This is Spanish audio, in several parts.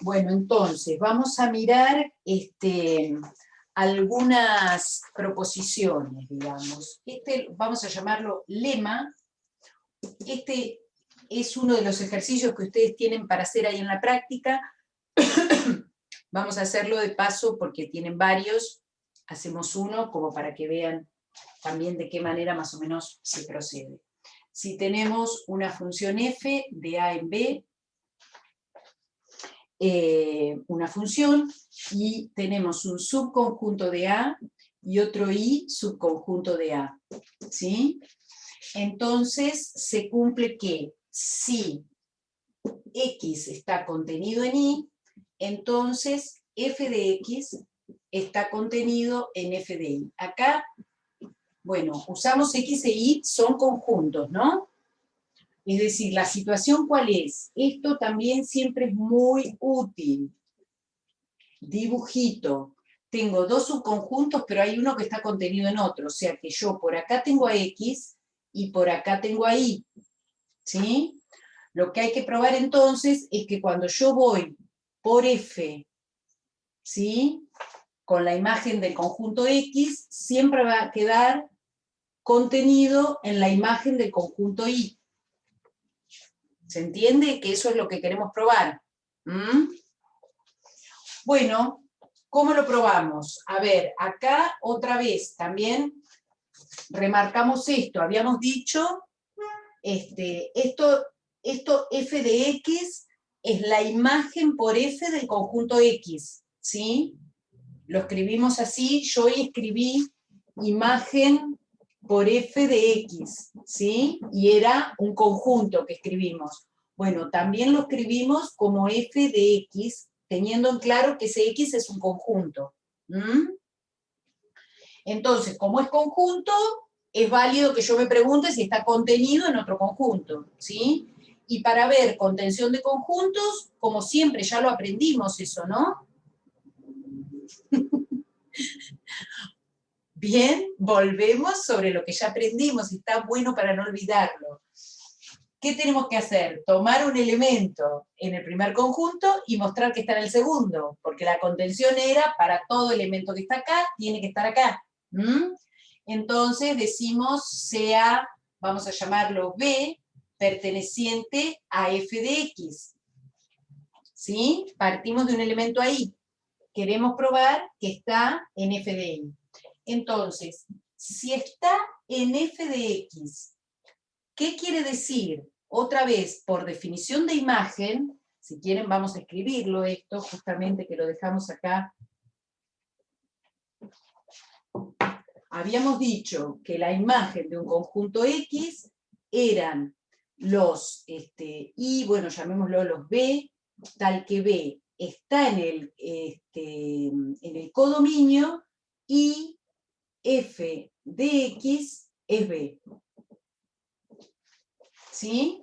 Bueno, entonces, vamos a mirar algunas proposiciones, digamos. Vamos a llamarlo lema. Este es uno de los ejercicios que ustedes tienen para hacer ahí en la práctica. Vamos a hacerlo de paso porque tienen varios. Hacemos uno como para que vean también de qué manera más o menos se procede. Si tenemos una función f de a en b, una función, y tenemos un subconjunto de A y otro I subconjunto de A, ¿sí? Entonces se cumple que si X está contenido en Y, entonces f de X está contenido en f de Y. Acá, bueno, usamos X e Y, son conjuntos, ¿no? Es decir, la situación ¿cuál es? Esto también siempre es muy útil. Dibujito. Tengo dos subconjuntos, pero hay uno que está contenido en otro. O sea que yo por acá tengo a X y por acá tengo a Y. ¿Sí? Lo que hay que probar entonces es que cuando yo voy por F, ¿sí? Con la imagen del conjunto X, siempre va a quedar contenido en la imagen del conjunto Y. ¿Se entiende? Que eso es lo que queremos probar. ¿Mm? Bueno, ¿cómo lo probamos? A ver, acá otra vez también remarcamos esto. Habíamos dicho, esto f de x es la imagen por f del conjunto X, ¿sí? Lo escribimos así, yo hoy escribí imagen por f de x, ¿sí? Y era un conjunto que escribimos. Bueno, también lo escribimos como f de x, teniendo en claro que ese x es un conjunto. ¿Mm? Entonces, como es conjunto, es válido que yo me pregunte si está contenido en otro conjunto, ¿sí? Y para ver contención de conjuntos, como siempre, ya lo aprendimos eso, ¿no? Bien, volvemos sobre lo que ya aprendimos, y está bueno para no olvidarlo. ¿Qué tenemos que hacer? Tomar un elemento en el primer conjunto y mostrar que está en el segundo, porque la contención era para todo elemento que está acá, tiene que estar acá. ¿Mm? Entonces decimos sea, vamos a llamarlo B, perteneciente a f de x. ¿Sí? Partimos de un elemento ahí. Queremos probar que está en f de y. Entonces, si está en f de x, ¿qué quiere decir? Otra vez, por definición de imagen, si quieren vamos a escribirlo esto, justamente que lo dejamos acá. Habíamos dicho que la imagen de un conjunto X eran los, y bueno, llamémoslo los B, tal que B está en el codominio y f de X es B. ¿Sí?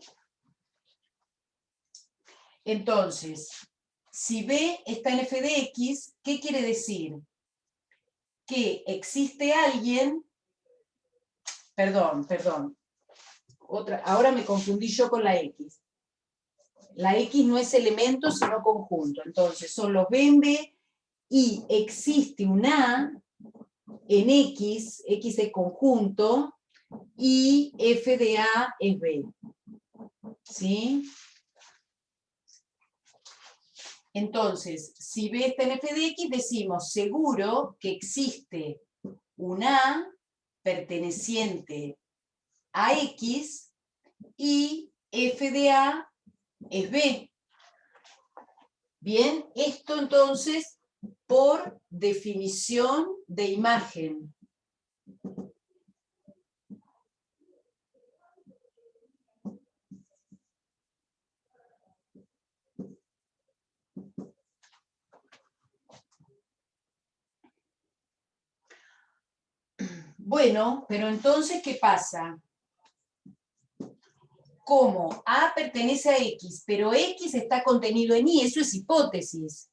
Entonces, si B está en f de X, ¿qué quiere decir? Que existe alguien, perdón, ahora me confundí yo con la X. La X no es elemento, sino conjunto. Entonces, son los B en B, y existe un A en X, X es conjunto, y f de A es B. ¿Sí? Entonces, si B está en f de X, decimos seguro que existe un A perteneciente a X y f de A es B. Bien, esto entonces por definición de imagen. Bueno, pero entonces, ¿qué pasa? Como A pertenece a X, pero X está contenido en Y, eso es hipótesis.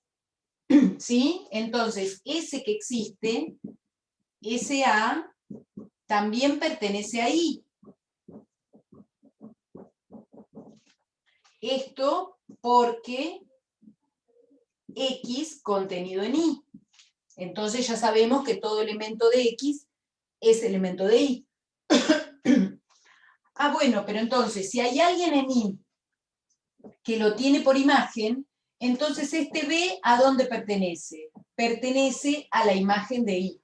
¿Sí? Entonces, ese que existe, ese A, también pertenece a Y. Esto porque X contenido en Y. Entonces ya sabemos que todo elemento de X es elemento de Y. Ah, bueno, pero entonces, si hay alguien en Y que lo tiene por imagen, entonces este B, ¿a dónde pertenece? Pertenece a la imagen de Y.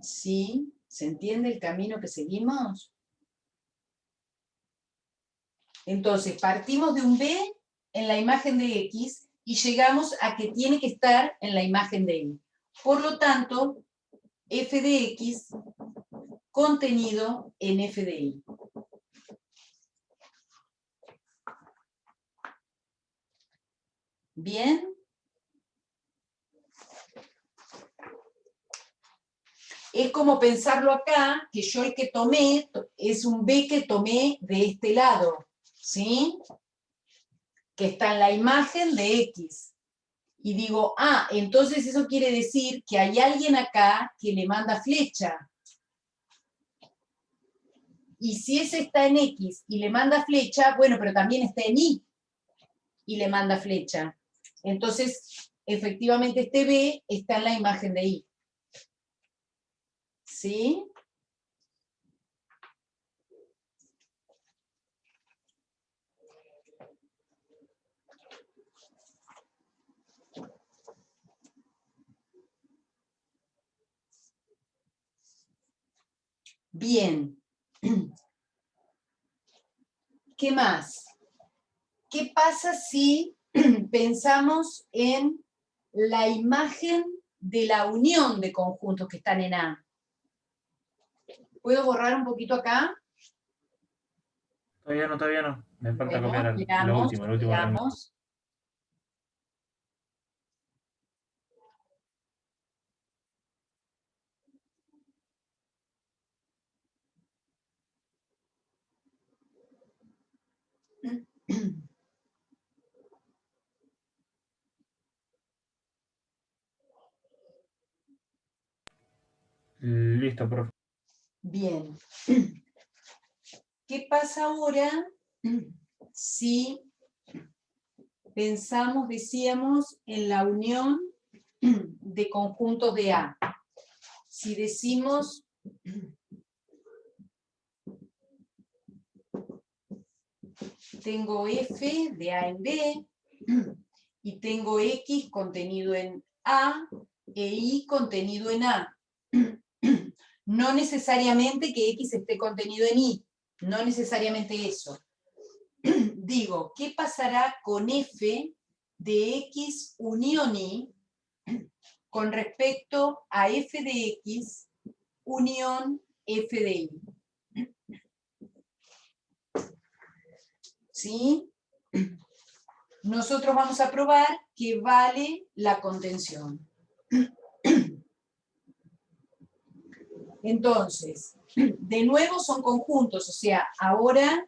¿Sí? ¿Se entiende el camino que seguimos? Entonces, partimos de un B en la imagen de X y llegamos a que tiene que estar en la imagen de Y. Por lo tanto, f de X contenido en f de Y. ¿Bien? Es como pensarlo acá, que yo el que tomé es un B que tomé de este lado, ¿sí? Que está en la imagen de X. Y digo, ah, entonces eso quiere decir que hay alguien acá que le manda flecha. Y si ese está en X y le manda flecha, bueno, pero también está en Y y le manda flecha. Entonces, efectivamente este B está en la imagen de Y. ¿Sí? Bien. ¿Qué más? ¿Qué pasa si pensamos en la imagen de la unión de conjuntos que están en A? ¿Puedo borrar un poquito acá? Todavía no. Me falta Bueno, copiar miramos, el último renglón. miramos. Listo, profe. Bien. ¿Qué pasa ahora si pensamos, decíamos, en la unión de conjuntos de A? Si decimos tengo F de A en B y tengo X contenido en A e Y contenido en A. No necesariamente que X esté contenido en Y, no necesariamente eso. Digo, ¿qué pasará con F de X unión Y con respecto a F de X unión F de Y? ¿Sí? Nosotros vamos a probar que vale la contención. Entonces, de nuevo son conjuntos, o sea, ahora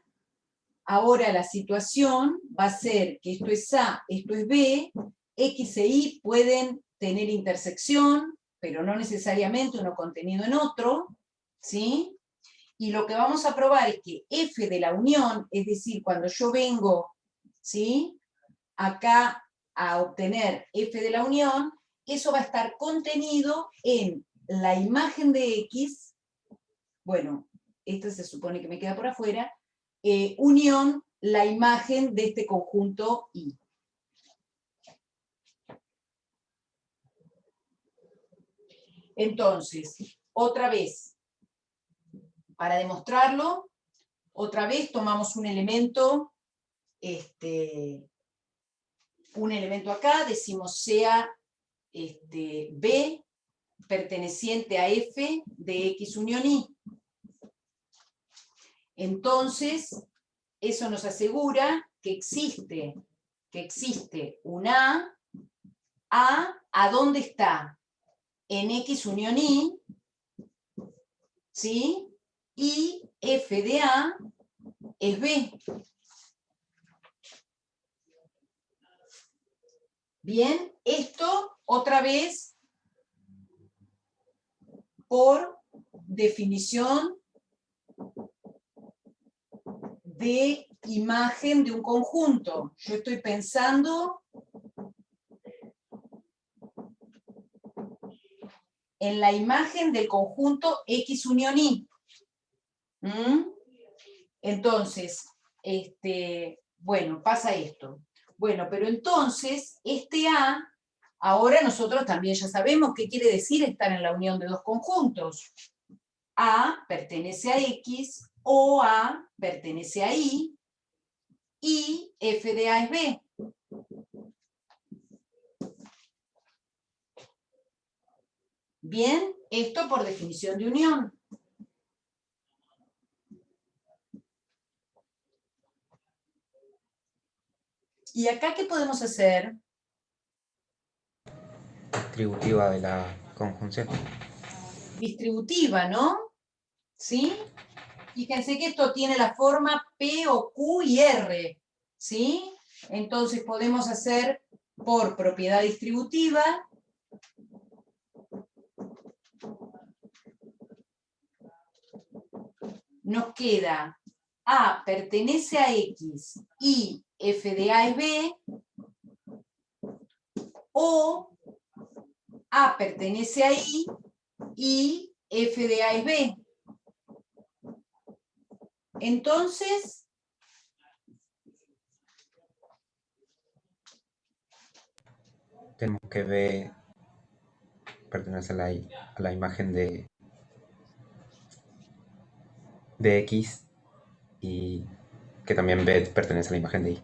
la situación va a ser que esto es A, esto es B, X e Y pueden tener intersección, pero no necesariamente uno contenido en otro, ¿sí? Y lo que vamos a probar es que F de la unión, es decir, cuando yo vengo, ¿sí?, acá a obtener F de la unión, eso va a estar contenido en la imagen de X, bueno, esta se supone que me queda por afuera, unión la imagen de este conjunto Y. Entonces, otra vez, para demostrarlo, otra vez tomamos un elemento acá, decimos sea B perteneciente a F de X unión Y. Entonces, eso nos asegura que existe un ¿a dónde está? En X unión Y, ¿sí? Y F de A es B. Bien, esto otra vez por definición de imagen de un conjunto. Yo estoy pensando en la imagen del conjunto X unión Y. Entonces, bueno, pasa esto. Bueno, pero entonces, este A, ahora nosotros también ya sabemos qué quiere decir estar en la unión de dos conjuntos. A pertenece a X, o A pertenece a Y F de A es B. Bien, esto por definición de unión. ¿Y acá qué podemos hacer? Distributiva de la conjunción. Distributiva, ¿no? ¿Sí? Fíjense que esto tiene la forma P o Q y R, ¿sí? Entonces podemos hacer por propiedad distributiva nos queda A pertenece a X y F de A es B, o A pertenece a y F de A es B. Entonces, Tenemos que B pertenece a la imagen de X y que también B pertenece a la imagen de Y.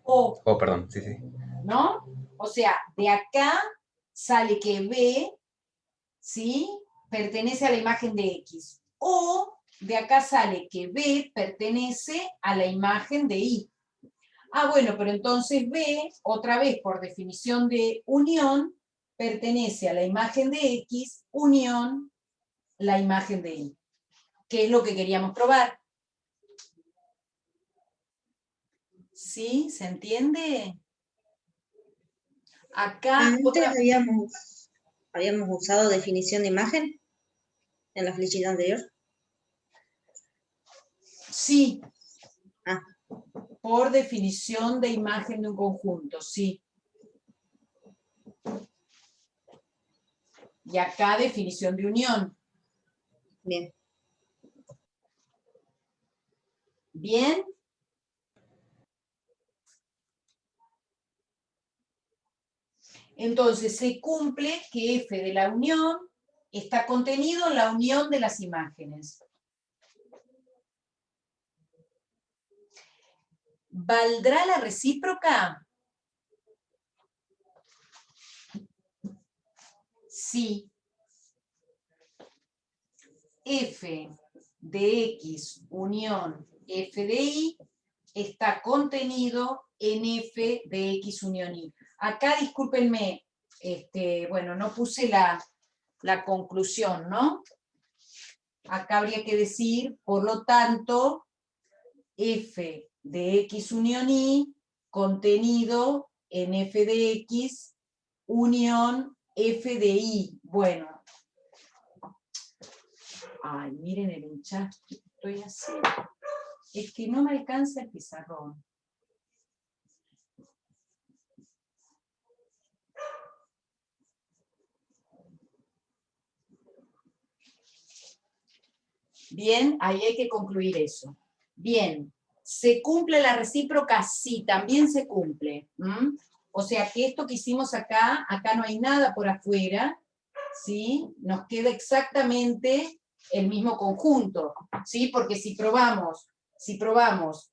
O, Oh, perdón, sí, sí. ¿no? O sea, de acá sale que B, ¿sí? Pertenece a la imagen de X. O de acá sale que B pertenece a la imagen de Y. Ah, bueno, pero entonces B, otra vez por definición de unión, pertenece a la imagen de X, unión, la imagen de Y. ¿Qué es lo que queríamos probar? ¿Sí? ¿Se entiende? Acá Antes otra... habíamos usado definición de imagen en la flechita anterior. Sí, Ah, por definición de imagen de un conjunto, sí. Y acá definición de unión. bien. ¿Bien? Entonces se cumple que F de la unión está contenido en la unión de las imágenes. ¿Valdrá la recíproca? Sí. F de X unión F de Y está contenido en F de X unión Y. Acá, discúlpenme, bueno, no puse la conclusión, ¿no? Acá habría que decir, por lo tanto, F de X unión Y contenido en F de X unión F de Y. Bueno. Ay, miren el hinchazo que estoy haciendo. Es que no me alcanza el pizarrón. Bien, ahí hay que concluir eso. Bien, ¿se cumple la recíproca? Sí, también se cumple. O sea que esto que hicimos acá no hay nada por afuera, ¿sí? Nos queda exactamente el mismo conjunto, ¿sí? Porque si probamos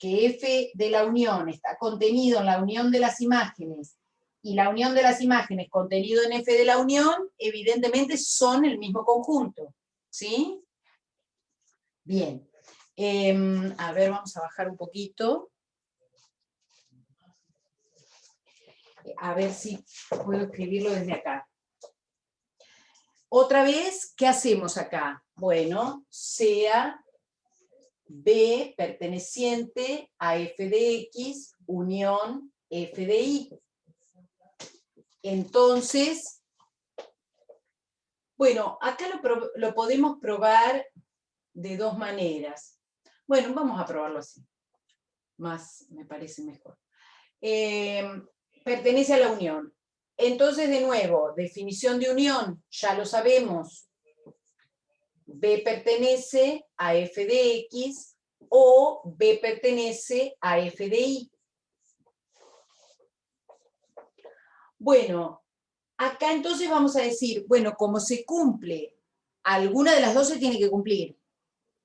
que F de la unión está contenido en la unión de las imágenes y la unión de las imágenes contenido en F de la unión, evidentemente son el mismo conjunto, ¿sí? Bien. A ver, vamos a bajar un poquito. A ver si puedo escribirlo desde acá. Otra vez, ¿qué hacemos acá? Bueno, sea B perteneciente a F de X unión F de Y. Entonces, bueno, acá lo podemos probar de dos maneras. Bueno, vamos a probarlo así. Más, me parece mejor. Pertenece a la unión. Entonces, de nuevo, definición de unión, ya lo sabemos. B pertenece a f de x o B pertenece a f de y. Bueno, acá entonces vamos a decir, bueno, como se cumple, alguna de las dos se tiene que cumplir.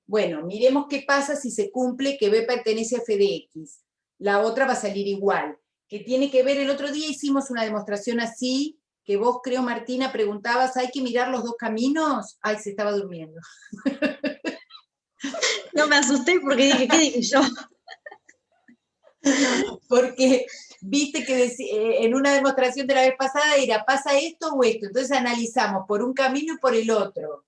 Bueno, miremos qué pasa si se cumple que B pertenece a f de x. La otra va a salir igual. Que tiene que ver, el otro día hicimos una demostración así, que vos, creo, Martina, preguntabas, ¿hay que mirar los dos caminos? Ay, se estaba durmiendo. No me asusté porque dije, ¿qué dije yo? Porque viste que en una demostración de la vez pasada era, ¿pasa esto o esto? Entonces analizamos por un camino y por el otro.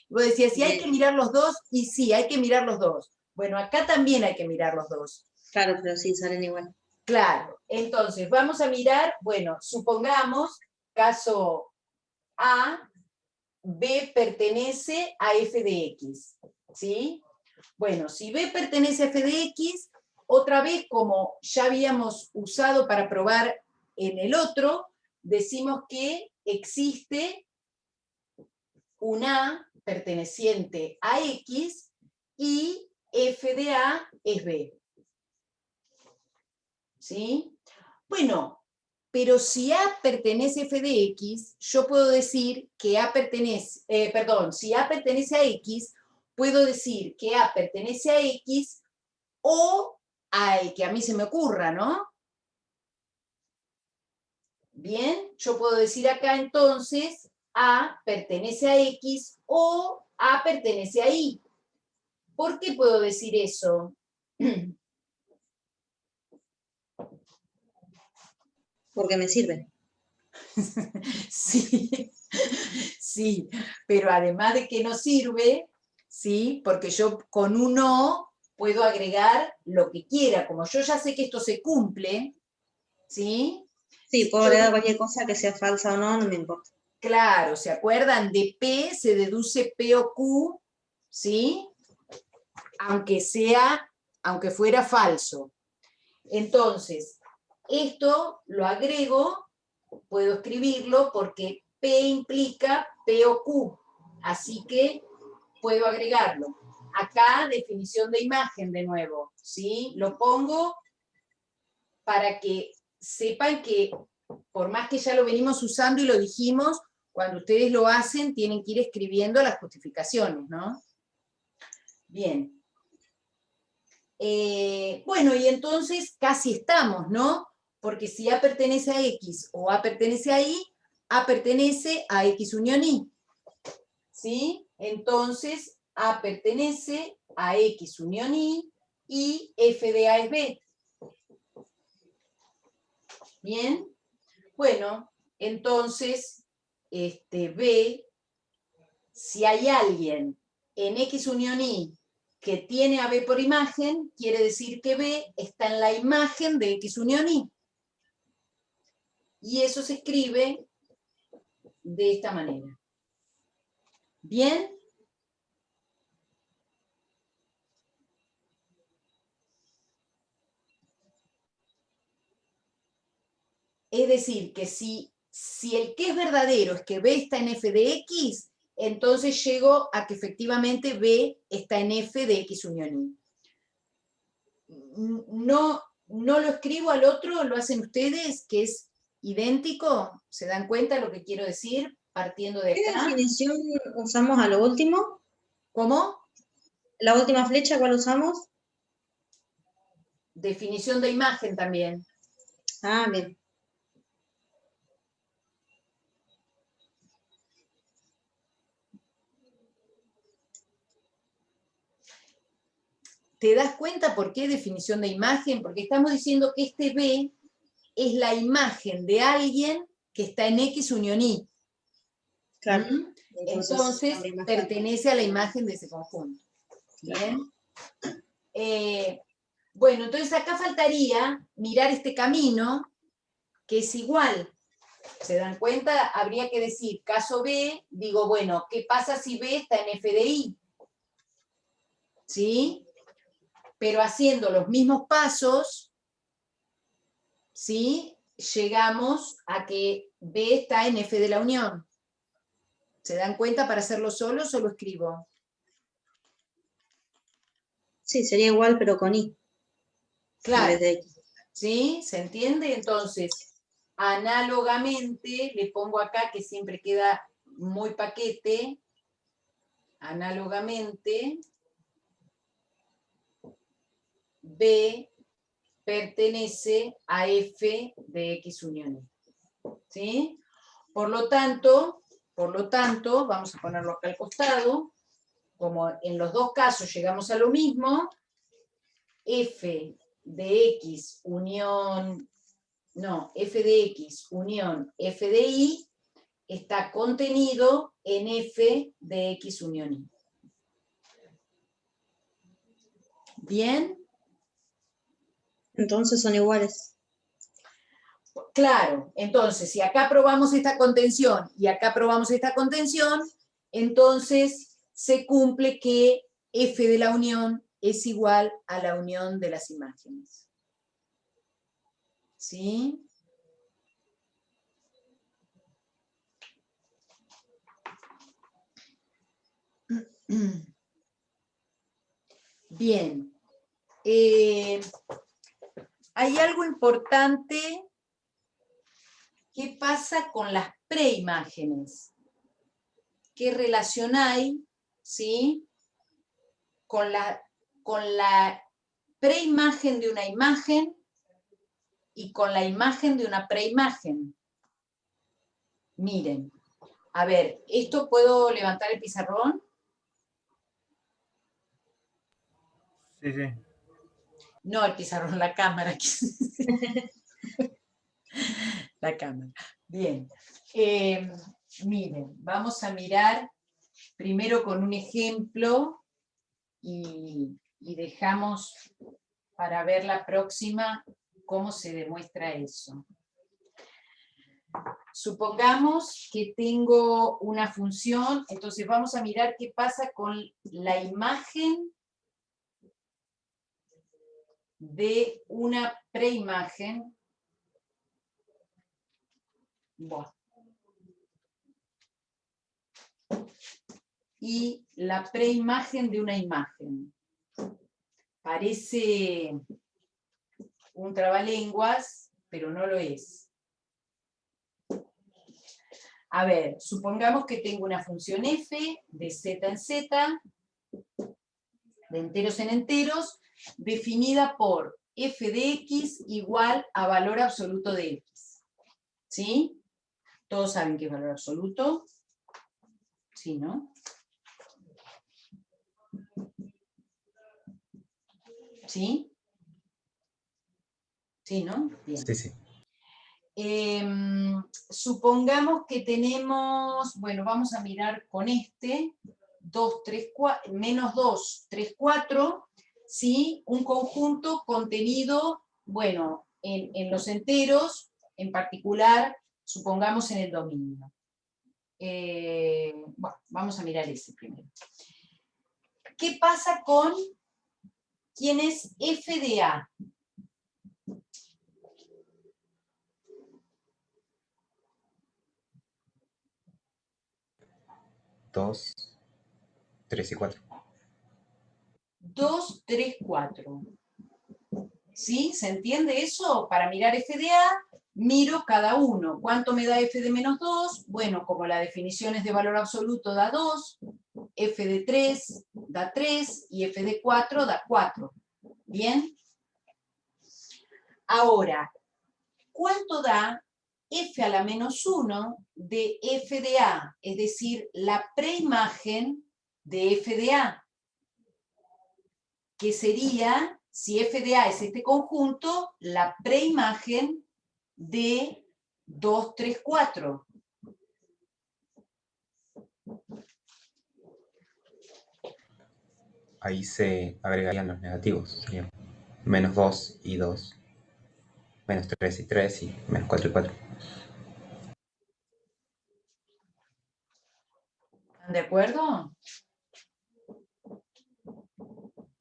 Y vos decías, ¿sí hay que mirar los dos? Y sí, hay que mirar los dos. Bueno, acá también hay que mirar los dos. Claro, pero sí, salen igual. Claro, entonces vamos a mirar, bueno, supongamos, caso A, B pertenece a f de x, ¿sí? Bueno, si B pertenece a f de x, otra vez, como ya habíamos usado para probar en el otro, decimos que existe un A perteneciente a X y f de A es B. ¿Sí? Bueno, pero si A pertenece a f de x, yo puedo decir que A pertenece, si A pertenece a x, puedo decir que A pertenece a x o a el que a mí se me ocurra, ¿no? Bien, yo puedo decir acá entonces A pertenece a x o A pertenece a y. ¿Por qué puedo decir eso? Porque me sirve. Sí, sí, pero además de que no sirve, ¿sí? Porque yo con un o puedo agregar lo que quiera, como yo ya sé que esto se cumple, ¿sí? Sí, Si puedo yo agregar digo, cualquier cosa que sea falsa o no, no me importa. claro, ¿se acuerdan? De P se deduce P o Q, ¿sí? Aunque fuera falso. Entonces, esto lo agrego, puedo escribirlo porque P implica P o Q, así que puedo agregarlo. Acá, definición de imagen de nuevo, ¿sí? Lo pongo para que sepan que, por más que ya lo venimos usando y lo dijimos, cuando ustedes lo hacen, tienen que ir escribiendo las justificaciones, ¿no? Bien. Bueno, y entonces casi estamos, ¿no? Porque si A pertenece a X o A pertenece a Y, A pertenece a X unión Y. ¿Sí? Entonces, A pertenece a X unión y f de A es B. ¿Bien? Bueno, entonces, B, si hay alguien en X unión Y que tiene a B por imagen, quiere decir que B está en la imagen de X unión Y. Y eso se escribe de esta manera. ¿Bien? Es decir, que si el que es verdadero es que B está en f de x, entonces llego a que efectivamente B está en f de x unión y. No, no lo escribo al otro, lo hacen ustedes, que es idéntico. ¿Se dan cuenta de lo que quiero decir? Partiendo de ¿Qué acá. definición usamos a lo último? ¿Cómo? ¿La última flecha cuál usamos? Definición de imagen también. Ah, bien. ¿Te das cuenta por qué definición de imagen? Porque estamos diciendo que este B es la imagen de alguien que está en X unión Y. Claro. ¿Mm? Entonces, Entonces, la imagen. pertenece a la imagen de ese conjunto. ¿Bien? Bueno, entonces acá faltaría mirar este camino, que es igual. ¿Se dan cuenta? Habría que decir, caso B, digo, bueno, ¿qué pasa si B está en f de y? ¿Sí? pero haciendo los mismos pasos, ¿sí? Llegamos a que B está en F de la unión. ¿Se dan cuenta? Para hacerlo solo escribo. Sí, sería igual, pero con I. Claro. En vez de X. ¿Sí? ¿Se entiende? Entonces, análogamente, le pongo acá que siempre queda muy paquete, análogamente, B pertenece a F de X unión Y. ¿Sí? Por lo tanto, vamos a ponerlo acá al costado, como en los dos casos llegamos a lo mismo, F de X unión, no, F de X unión F de Y está contenido en F de X unión Y. ¿Bien? Entonces son iguales. Claro, entonces, si acá probamos esta contención y acá probamos esta contención, entonces se cumple que F de la unión es igual a la unión de las imágenes. ¿Sí? Bien. Hay algo importante. ¿Qué pasa con las preimágenes? ¿Qué relación hay, ¿sí? con la preimagen de una imagen y con la imagen de una preimagen? Miren, a ver, ¿esto puedo levantar el pizarrón? Sí, sí. No, el pizarrón, la cámara. La cámara. Bien. Miren, vamos a mirar primero con un ejemplo y dejamos para ver la próxima cómo se demuestra eso. Supongamos que tengo una función, entonces vamos a mirar qué pasa con la imagen de una preimagen. Bueno. Y la preimagen de una imagen. Parece un trabalenguas, pero no lo es. A ver, supongamos que tengo una función f de z en z, de enteros en enteros, definida por f de x igual a valor absoluto de x. ¿Sí? ¿Todos saben qué es valor absoluto? Sí, ¿no? ¿Sí? Sí, ¿no? Bien. Sí, sí. Supongamos que tenemos, bueno, vamos a mirar con este, 2, 3, 4, menos 2, 3, 4, ¿sí? Un conjunto contenido, bueno, en los enteros, en particular, supongamos en el dominio. Bueno, vamos a mirar ese primero. ¿Qué pasa con quién es f de A? 2, 3 y 4. 2, 3, 4. ¿Sí? ¿Se entiende eso? Para mirar f de A, miro cada uno. ¿Cuánto me da f de menos 2? Bueno, como la definición es de valor absoluto, da 2. F de 3 da 3 y f de 4 da 4. ¿Bien? Ahora, ¿cuánto da f a la menos 1 de f de A? Es decir, la preimagen de f de A, que sería, si f de A es este conjunto, la preimagen de 2, 3, 4. Ahí se agregarían los negativos. Serían menos 2 y 2. Menos 3 y 3 y menos 4 y 4. ¿Están de acuerdo?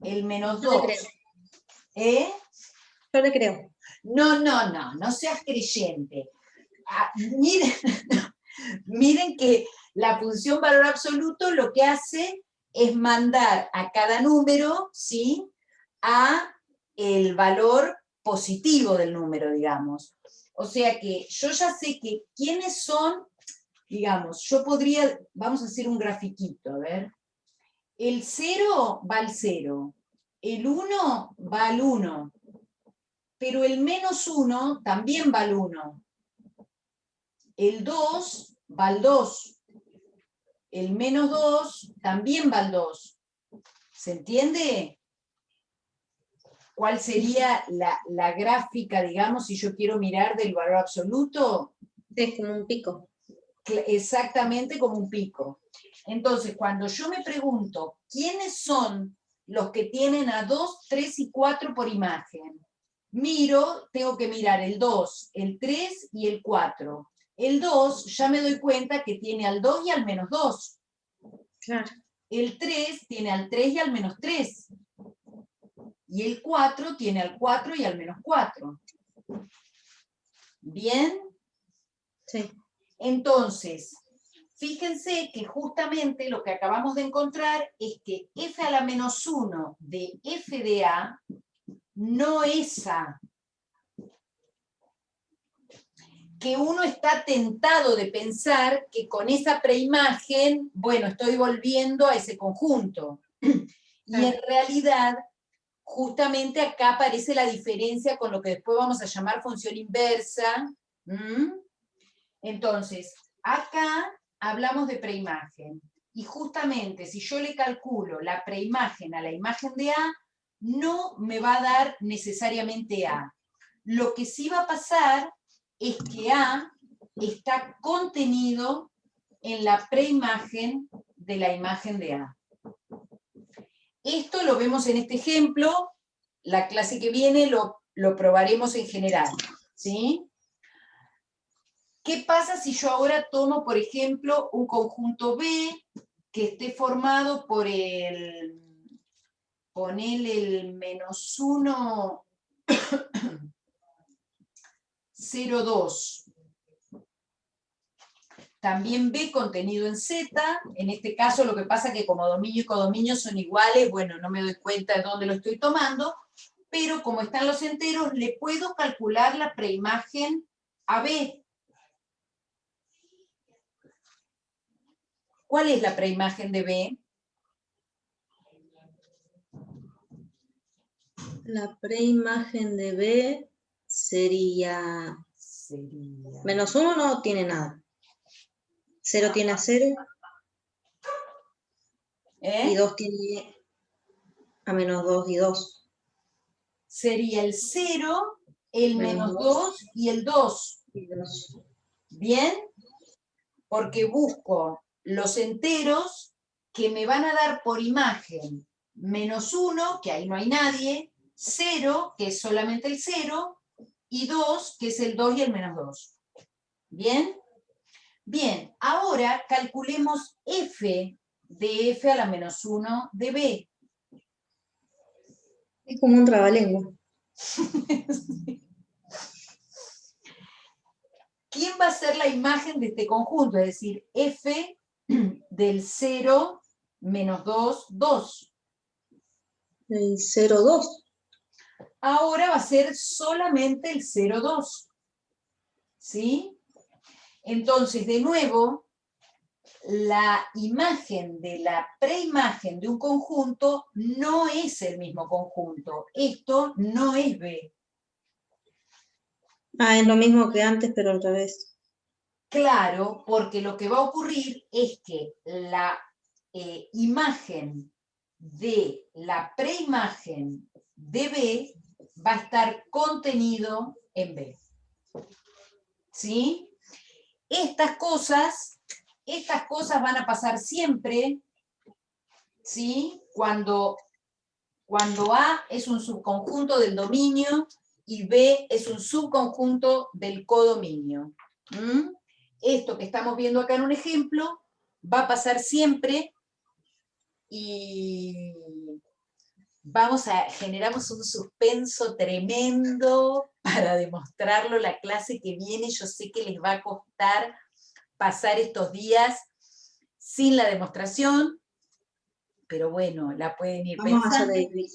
El menos No le 2. creo. ¿Eh? Yo le creo. No seas creyente. Miren, miren que la función valor absoluto lo que hace es mandar a cada número, ¿sí?, a el valor positivo del número, digamos. O sea que yo ya sé que quiénes son, digamos, yo podría, vamos a hacer un grafiquito, a ver. El 0 va al 0, el 1 va al 1, pero el -1 también va al 1. El 2 va al 2. El -2 también va al 2. ¿Se entiende? ¿Cuál sería la gráfica, digamos, si yo quiero mirar del valor absoluto? Es como un pico. Exactamente como un pico. Entonces, cuando yo me pregunto, ¿quiénes son los que tienen a 2, 3 y 4 por imagen? Miro, tengo que mirar el 2, el 3 y el 4. El 2, ya me doy cuenta que tiene al 2 y al -2. Claro. El 3 tiene al 3 y al -3. Y el 4 tiene al 4 y al -4. ¿Bien? Sí. Entonces, fíjense que justamente lo que acabamos de encontrar es que f a la -1 de f de a no es a. Que uno está tentado de pensar que con esa preimagen, bueno, estoy volviendo a ese conjunto. Y en realidad, justamente acá aparece la diferencia con lo que después vamos a llamar función inversa. Entonces, acá hablamos de preimagen. Y justamente si yo le calculo la preimagen a la imagen de A, no me va a dar necesariamente A. Lo que sí va a pasar es que A está contenido en la preimagen de la imagen de A. Esto lo vemos en este ejemplo, la clase que viene lo probaremos en general, ¿sí? ¿Qué pasa si yo ahora tomo, por ejemplo, un conjunto B que esté formado por ponele el -1, 0, 2. También B contenido en Z, en este caso lo que pasa es que como dominio y codominio son iguales, bueno, no me doy cuenta de dónde lo estoy tomando, pero como están los enteros, le puedo calcular la preimagen a B. ¿Cuál es la preimagen de B? La preimagen de B sería... -1 no tiene nada. 0 tiene a 0. Y 2 tiene a -2 y 2. Sería el 0, el -2 -2 y el 2. y 2. ¿Bien? Porque busco los enteros que me van a dar por imagen -1, que ahí no hay nadie, 0, que es solamente el 0, y 2, que es el 2 y el -2. ¿Bien? Bien, ahora calculemos f de f a la -1 de b. Es como un trabalengua. ¿Quién va a ser la imagen de este conjunto? Es decir, f del 0, -2, 2. El 0, 2. Ahora va a ser solamente el 0, 2. ¿Sí? Entonces, de nuevo, la imagen de la preimagen de un conjunto no es el mismo conjunto. Esto no es B. Ah, es lo mismo que antes, pero al revés. Claro, porque lo que va a ocurrir es que la imagen de la preimagen de B va a estar contenido en B. ¿Sí? Estas cosas van a pasar siempre, ¿sí? Cuando A es un subconjunto del dominio y B es un subconjunto del codominio. Esto que estamos viendo acá en un ejemplo va a pasar siempre y generamos un suspenso tremendo para demostrarlo la clase que viene. Yo sé que les va a costar pasar estos días sin la demostración, pero bueno, la pueden ir Vamos a pensando. sobrevivir.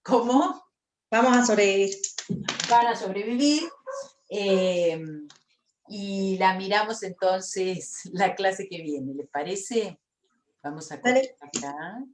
¿Cómo? Vamos a sobrevivir. Van a sobrevivir. Y la miramos entonces la clase que viene, ¿les parece? Vamos a cortar acá.